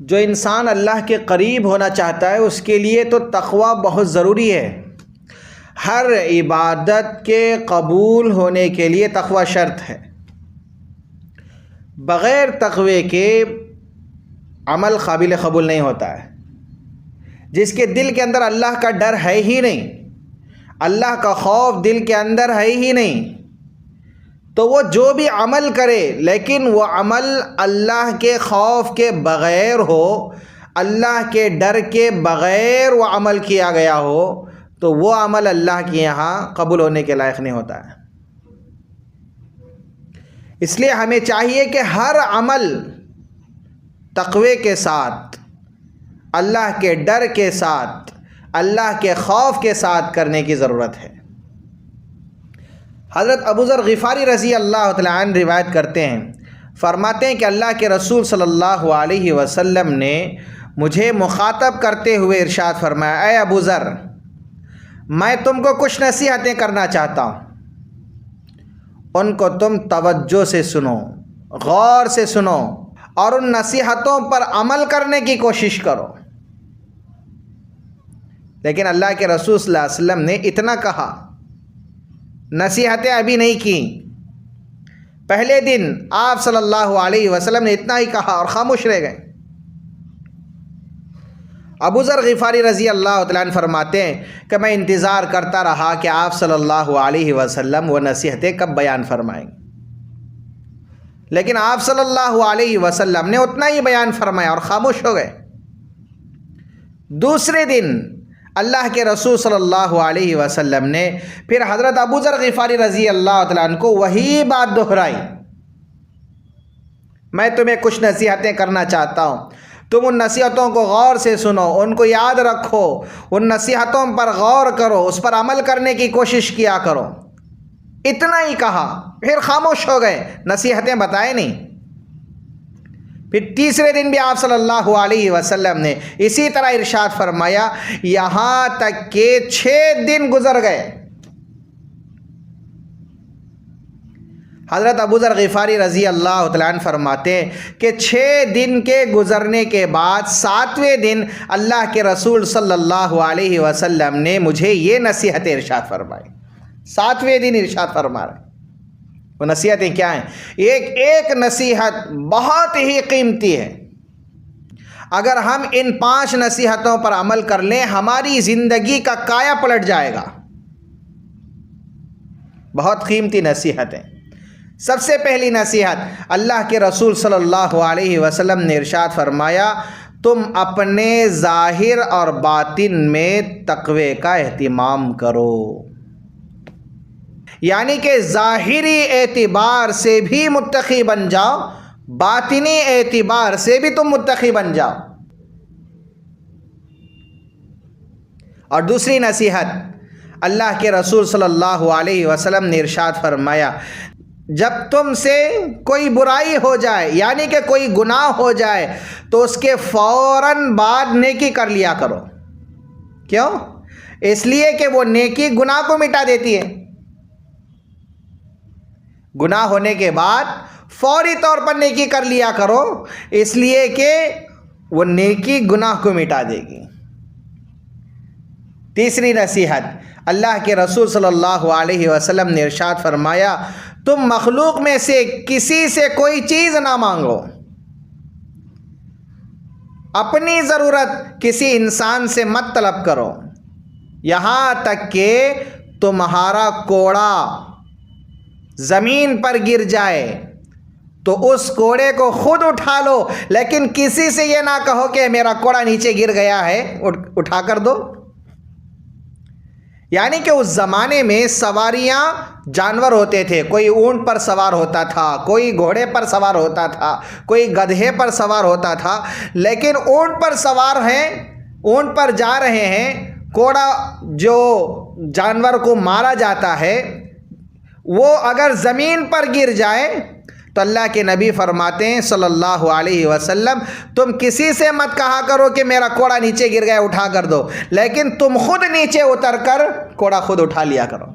جو انسان اللہ کے قریب ہونا چاہتا ہے اس کے لیے تو تقوی بہت ضروری ہے۔ ہر عبادت کے قبول ہونے کے لیے تقوی شرط ہے۔ بغیر تقوی کے عمل قابل قبول نہیں ہوتا ہے۔ جس کے دل کے اندر اللہ کا ڈر ہے ہی نہیں، اللہ کا خوف دل کے اندر ہے ہی نہیں، تو وہ جو بھی عمل کرے لیکن وہ عمل اللہ کے خوف کے بغیر ہو، اللہ کے ڈر کے بغیر وہ عمل کیا گیا ہو، تو وہ عمل اللہ کے یہاں قبول ہونے کے لائق نہیں ہوتا ہے۔ اس لیے ہمیں چاہیے کہ ہر عمل تقوی کے ساتھ، اللہ کے ڈر کے ساتھ، اللہ کے خوف کے ساتھ کرنے کی ضرورت ہے۔ حضرت ابو ذر غفاری رضی اللہ تعالیٰ عنہ روایت کرتے ہیں، فرماتے ہیں کہ اللہ کے رسول صلی اللہ علیہ وسلم نے مجھے مخاطب کرتے ہوئے ارشاد فرمایا، اے ابو ذر، میں تم کو کچھ نصیحتیں کرنا چاہتا ہوں، ان کو تم توجہ سے سنو، غور سے سنو اور ان نصیحتوں پر عمل کرنے کی کوشش کرو۔ لیکن اللہ کے رسول صلی اللہ علیہ وسلم نے اتنا کہا، نصیحتیں ابھی نہیں کی۔ پہلے دن آپ صلی اللہ علیہ وسلم نے اتنا ہی کہا اور خاموش رہ گئے۔ ابو ذر غفاری رضی اللہ تعالیٰ عنہ فرماتے ہیں کہ میں انتظار کرتا رہا کہ آپ صلی اللہ علیہ وسلم وہ نصیحتیں کب بیان فرمائیں، لیکن آپ صلی اللہ علیہ وسلم نے اتنا ہی بیان فرمایا اور خاموش ہو گئے۔ دوسرے دن اللہ کے رسول صلی اللہ علیہ وسلم نے پھر حضرت ابو ذر غفاری رضی اللہ تعالیٰ عنہ کو وہی بات دہرائی، میں تمہیں کچھ نصیحتیں کرنا چاہتا ہوں، تم ان نصیحتوں کو غور سے سنو، ان کو یاد رکھو، ان نصیحتوں پر غور کرو، اس پر عمل کرنے کی کوشش کیا کرو۔ اتنا ہی کہا، پھر خاموش ہو گئے، نصیحتیں بتائے نہیں۔ پھر تیسرے دن بھی آپ صلی اللہ علیہ وسلم نے اسی طرح ارشاد فرمایا، یہاں تک کہ 6 دن گزر گئے۔ حضرت ابو ذر غفاری رضی اللہ تعالیٰ عنہ فرماتے ہیں کہ 6 دن کے گزرنے کے بعد 7ویں دن اللہ کے رسول صلی اللہ علیہ وسلم نے مجھے یہ نصیحت ارشاد فرمائی۔ 7ویں دن ارشاد فرما رہے ہیں۔ وہ نصیحتیں کیا ہیں؟ ایک نصیحت بہت ہی قیمتی ہے، اگر ہم ان 5 نصیحتوں پر عمل کر لیں ہماری زندگی کا کایا پلٹ جائے گا۔ بہت قیمتی نصیحتیں۔ سب سے پہلی نصیحت، اللہ کے رسول صلی اللہ علیہ وسلم نے ارشاد فرمایا، تم اپنے ظاہر اور باطن میں تقوی کا اہتمام کرو، یعنی کہ ظاہری اعتبار سے بھی متقی بن جاؤ، باطنی اعتبار سے بھی تم متقی بن جاؤ۔ اور دوسری نصیحت، اللہ کے رسول صلی اللہ علیہ وسلم نے ارشاد فرمایا، جب تم سے کوئی برائی ہو جائے، یعنی کہ کوئی گناہ ہو جائے، تو اس کے فوراً بعد نیکی کر لیا کرو۔ کیوں؟ اس لیے کہ وہ نیکی گناہ کو مٹا دیتی ہے۔ گناہ ہونے کے بعد فوری طور پر نیکی کر لیا کرو، اس لیے کہ وہ نیکی گناہ کو مٹا دے گی۔ تیسری نصیحت، اللہ کے رسول صلی اللہ علیہ وسلم نے ارشاد فرمایا، تم مخلوق میں سے کسی سے کوئی چیز نہ مانگو، اپنی ضرورت کسی انسان سے مت طلب کرو، یہاں تک کہ تمہارا کوڑا زمین پر گر جائے تو اس کوڑے کو خود اٹھا لو، لیکن کسی سے یہ نہ کہو کہ میرا کوڑا نیچے گر گیا ہے اٹھا کر دو۔ یعنی کہ اس زمانے میں سواریاں جانور ہوتے تھے، کوئی اونٹ پر سوار ہوتا تھا، کوئی گھوڑے پر سوار ہوتا تھا، کوئی گدھے پر سوار ہوتا تھا، لیکن اونٹ پر سوار ہیں، اونٹ پر جا رہے ہیں، کوڑا جو جانور کو مارا جاتا ہے وہ اگر زمین پر گر جائے تو اللہ کے نبی فرماتے ہیں صلی اللہ علیہ وسلم، تم کسی سے مت کہا کرو کہ میرا کوڑا نیچے گر گیا اٹھا کر دو، لیکن تم خود نیچے اتر کر کوڑا خود اٹھا لیا کرو۔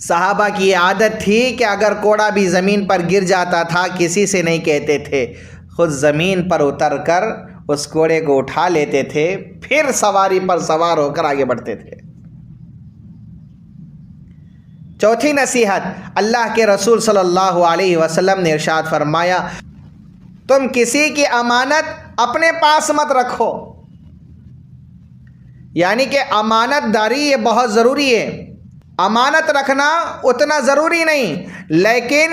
صحابہ کی عادت تھی کہ اگر کوڑا بھی زمین پر گر جاتا تھا کسی سے نہیں کہتے تھے، خود زمین پر اتر کر اس گھوڑے کو اٹھا لیتے تھے، پھر سواری پر سوار ہو کر آگے بڑھتے تھے۔ چوتھی نصیحت، اللہ کے رسول صلی اللہ علیہ وسلم نے ارشاد فرمایا، تم کسی کی امانت اپنے پاس مت رکھو۔ یعنی کہ امانت داری یہ بہت ضروری ہے، امانت رکھنا اتنا ضروری نہیں، لیکن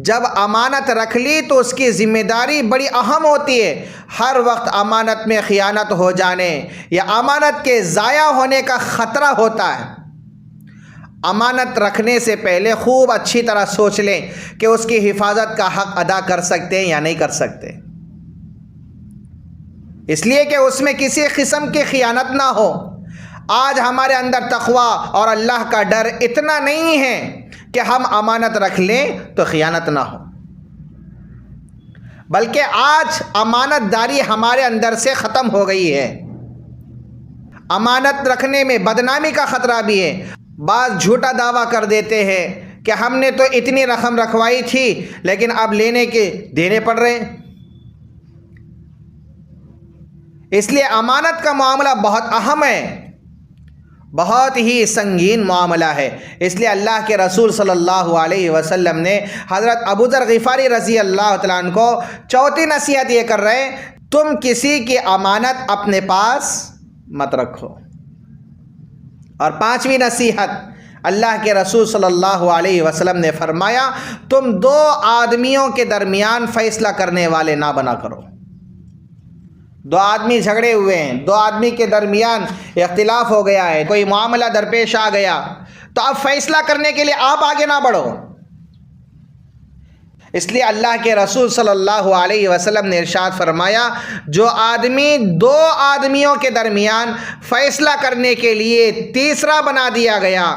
جب امانت رکھ لی تو اس کی ذمہ داری بڑی اہم ہوتی ہے۔ ہر وقت امانت میں خیانت ہو جانے یا امانت کے ضائع ہونے کا خطرہ ہوتا ہے۔ امانت رکھنے سے پہلے خوب اچھی طرح سوچ لیں کہ اس کی حفاظت کا حق ادا کر سکتے ہیں یا نہیں کر سکتے، اس لیے کہ اس میں کسی قسم کی خیانت نہ ہو۔ آج ہمارے اندر تقویٰ اور اللہ کا ڈر اتنا نہیں ہے کہ ہم امانت رکھ لیں تو خیانت نہ ہو، بلکہ آج امانت داری ہمارے اندر سے ختم ہو گئی ہے۔ امانت رکھنے میں بدنامی کا خطرہ بھی ہے۔ بعض جھوٹا دعویٰ کر دیتے ہیں کہ ہم نے تو اتنی رقم رکھوائی تھی لیکن اب لینے کے دینے پڑ رہے ہیں۔ اس لیے امانت کا معاملہ بہت اہم ہے، بہت ہی سنگین معاملہ ہے۔ اس لیے اللہ کے رسول صلی اللہ علیہ وسلم نے حضرت ابو ذر غفاری رضی اللہ تعالیٰ عنہ کو چوتھی نصیحت یہ کر رہے ہیں، تم کسی کی امانت اپنے پاس مت رکھو۔ اور پانچویں نصیحت، اللہ کے رسول صلی اللہ علیہ وسلم نے فرمایا، تم دو آدمیوں کے درمیان فیصلہ کرنے والے نہ بنا کرو۔ دو آدمی جھگڑے ہوئے ہیں، دو آدمی کے درمیان اختلاف ہو گیا ہے، کوئی معاملہ درپیش آ گیا، تو اب فیصلہ کرنے کے لیے آپ آگے نہ بڑھو۔ اس لیے اللہ کے رسول صلی اللہ علیہ وسلم نے ارشاد فرمایا، جو آدمی دو آدمیوں کے درمیان فیصلہ کرنے کے لیے تیسرا بنا دیا گیا،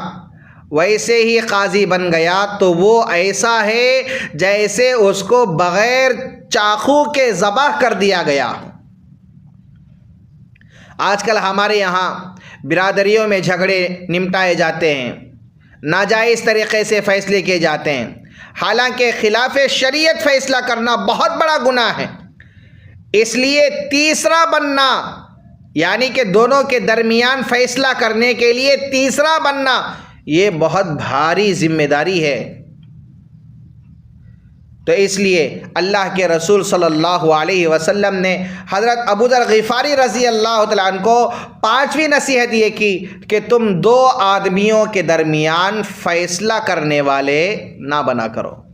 ویسے ہی قاضی بن گیا، تو وہ ایسا ہے جیسے اس کو بغیر چاقو کے ذبح کر دیا گیا۔ آج کل ہمارے یہاں برادریوں میں جھگڑے نمٹائے جاتے ہیں، ناجائز طریقے سے فیصلے کیے جاتے ہیں، حالانکہ خلاف شریعت فیصلہ کرنا بہت بڑا گناہ ہے۔ اس لیے تیسرا بننا، یعنی کہ دونوں کے درمیان فیصلہ کرنے کے لیے تیسرا بننا، یہ بہت بھاری ذمہ داری ہے۔ تو اس لیے اللہ کے رسول صلی اللہ علیہ وسلم نے حضرت ابو ذر غفاری رضی اللہ تعالیٰ عنہ کو پانچویں نصیحت یہ کی کہ تم دو آدمیوں کے درمیان فیصلہ کرنے والے نہ بنا کرو۔